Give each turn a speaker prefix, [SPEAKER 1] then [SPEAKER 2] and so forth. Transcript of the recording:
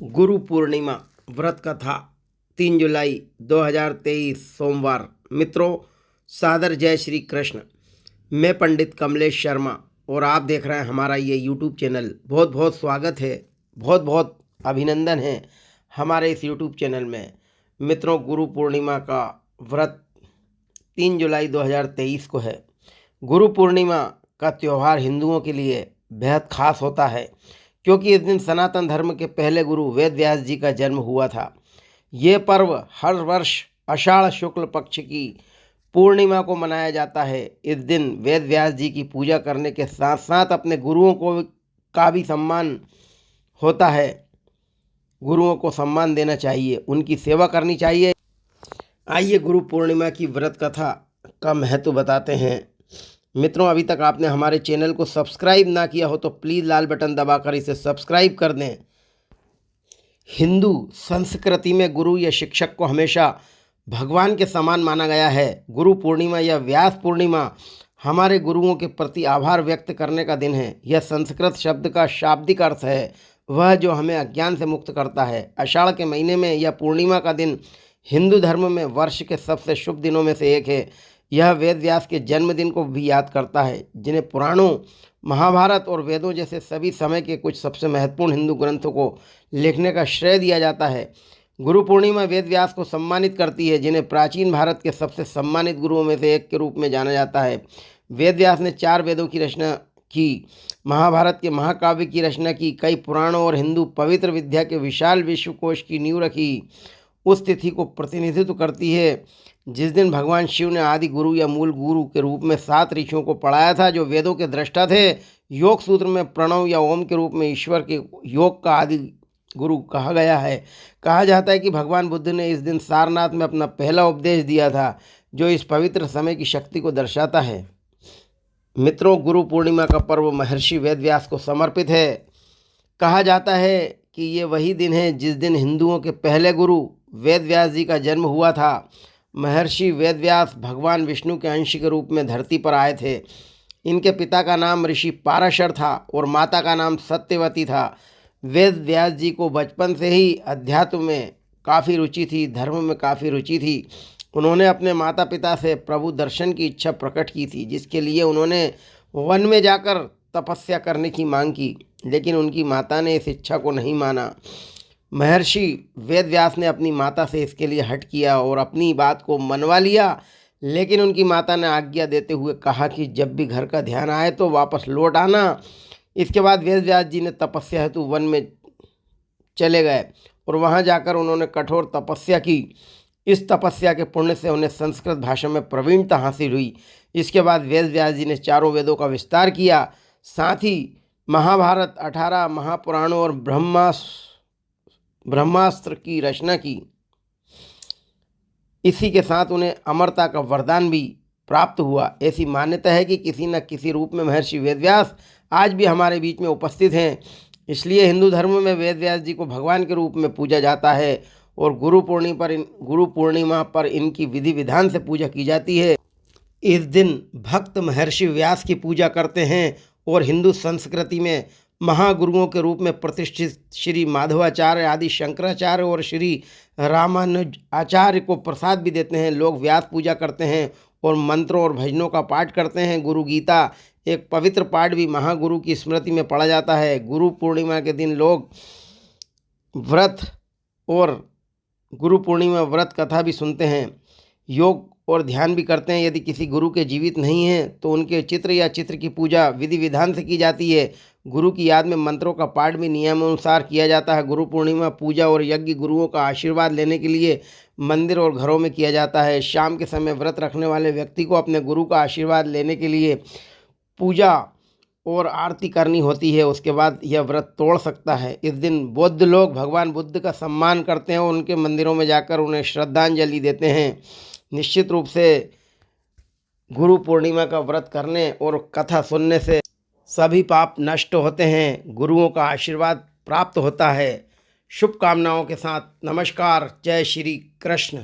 [SPEAKER 1] गुरु पूर्णिमा व्रत कथा 3 जुलाई 2023 सोमवार। मित्रों, सादर जय श्री कृष्ण। मैं पंडित कमलेश शर्मा और आप देख रहे हैं हमारा ये यूट्यूब चैनल। बहुत बहुत स्वागत है, बहुत बहुत अभिनंदन है हमारे इस यूट्यूब चैनल में। मित्रों, गुरु पूर्णिमा का व्रत 3 जुलाई 2023 को है। गुरु पूर्णिमा का त्यौहार हिंदुओं के लिए बेहद खास होता है, क्योंकि इस दिन सनातन धर्म के पहले गुरु वेद व्यास जी का जन्म हुआ था। ये पर्व हर वर्ष आषाढ़ शुक्ल पक्ष की पूर्णिमा को मनाया जाता है। इस दिन वेद व्यास जी की पूजा करने के साथ साथ अपने गुरुओं को का भी सम्मान होता है। गुरुओं को सम्मान देना चाहिए, उनकी सेवा करनी चाहिए। आइए गुरु पूर्णिमा की व्रत कथा का महत्व बताते हैं। मित्रों, अभी तक आपने हमारे चैनल को सब्सक्राइब ना किया हो तो प्लीज़ लाल बटन दबाकर इसे सब्सक्राइब कर दें। हिंदू संस्कृति में गुरु या शिक्षक को हमेशा भगवान के समान माना गया है। गुरु पूर्णिमा या व्यास पूर्णिमा हमारे गुरुओं के प्रति आभार व्यक्त करने का दिन है। यह संस्कृत शब्द का शाब्दिक अर्थ है, वह जो हमें अज्ञान से मुक्त करता है। आषाढ़ के महीने में यह पूर्णिमा का दिन हिंदू धर्म में वर्ष के सबसे शुभ दिनों में से एक है। यह वेद व्यास के जन्मदिन को भी याद करता है, जिन्हें पुराणों, महाभारत और वेदों जैसे सभी समय के कुछ सबसे महत्वपूर्ण हिंदू ग्रंथों को लिखने का श्रेय दिया जाता है। गुरु पूर्णिमा वेद व्यास को सम्मानित करती है, जिन्हें प्राचीन भारत के सबसे सम्मानित गुरुओं में से एक के रूप में जाना जाता है। वेद व्यास ने 4 वेदों की रचना की, महाभारत के महाकाव्य की रचना की, कई पुराणों और हिंदू पवित्र विद्या के विशाल विश्वकोश की नींव रखी। उस तिथि को प्रतिनिधित्व करती है जिस दिन भगवान शिव ने आदि गुरु या मूल गुरु के रूप में 7 ऋषियों को पढ़ाया था, जो वेदों के दृष्टा थे। योग सूत्र में प्रणव या ओम के रूप में ईश्वर के योग का आदि गुरु कहा गया है। कहा जाता है कि भगवान बुद्ध ने इस दिन सारनाथ में अपना पहला उपदेश दिया था, जो इस पवित्र समय की शक्ति को दर्शाता है। मित्रों, गुरु पूर्णिमा का पर्व महर्षि वेद व्यास को समर्पित है। कहा जाता है कि ये वही दिन है जिस दिन हिंदुओं के पहले गुरु वेद व्यास जी का जन्म हुआ था। महर्षि वेद व्यास भगवान विष्णु के अंश के रूप में धरती पर आए थे। इनके पिता का नाम ऋषि पाराशर था और माता का नाम सत्यवती था। वेद व्यास जी को बचपन से ही अध्यात्म में काफ़ी रुचि थी, धर्म में काफ़ी रुचि थी। उन्होंने अपने माता पिता से प्रभु दर्शन की इच्छा प्रकट की थी, जिसके लिए उन्होंने वन में जाकर तपस्या करने की मांग की, लेकिन उनकी माता ने इस इच्छा को नहीं माना। महर्षि वेद व्यास ने अपनी माता से इसके लिए हट किया और अपनी बात को मनवा लिया, लेकिन उनकी माता ने आज्ञा देते हुए कहा कि जब भी घर का ध्यान आए तो वापस लौट आना। इसके बाद वेद व्यास जी ने तपस्या हेतु वन में चले गए और वहां जाकर उन्होंने कठोर तपस्या की। इस तपस्या के पुण्य से उन्हें संस्कृत भाषा में प्रवीणता हासिल हुई। इसके बाद वेद व्यास जी ने 4 वेदों का विस्तार किया, साथ ही महाभारत, 18 महापुराणों और ब्रह्मास्त्र की रचना की। इसी के साथ उन्हें अमरता का वरदान भी प्राप्त हुआ। ऐसी मान्यता है कि किसी न किसी रूप में महर्षि वेद व्यास आज भी हमारे बीच में उपस्थित हैं। इसलिए हिंदू धर्म में वेद व्यास जी को भगवान के रूप में पूजा जाता है और गुरु पूर्णिमा पर इनकी विधि विधान से पूजा की जाती है। इस दिन भक्त महर्षि व्यास की पूजा करते हैं और हिंदू संस्कृति में महागुरुओं के रूप में प्रतिष्ठित श्री माधवाचार्य आदि शंकराचार्य और श्री रामानुज आचार्य को प्रसाद भी देते हैं। लोग व्यास पूजा करते हैं और मंत्रों और भजनों का पाठ करते हैं। गुरु गीता एक पवित्र पाठ भी महागुरु की स्मृति में पढ़ा जाता है। गुरु पूर्णिमा के दिन लोग व्रत और गुरु पूर्णिमा व्रत कथा भी सुनते हैं, योग और ध्यान भी करते हैं। यदि किसी गुरु के जीवित नहीं हैं तो उनके चित्र या चित्र की पूजा विधि विधान से की जाती है। गुरु की याद में मंत्रों का पाठ भी नियमानुसार किया जाता है। गुरु पूर्णिमा पूजा और यज्ञ गुरुओं का आशीर्वाद लेने के लिए मंदिर और घरों में किया जाता है। शाम के समय व्रत रखने वाले व्यक्ति को अपने गुरु का आशीर्वाद लेने के लिए पूजा और आरती करनी होती है, उसके बाद यह व्रत तोड़ सकता है। इस दिन बौद्ध लोग भगवान बुद्ध का सम्मान करते हैं और उनके मंदिरों में जाकर उन्हें श्रद्धांजलि देते हैं। निश्चित रूप से गुरु पूर्णिमा का व्रत करने और कथा सुनने से सभी पाप नष्ट होते हैं, गुरुओं का आशीर्वाद प्राप्त होता है। शुभकामनाओं के साथ नमस्कार। जय श्री कृष्ण।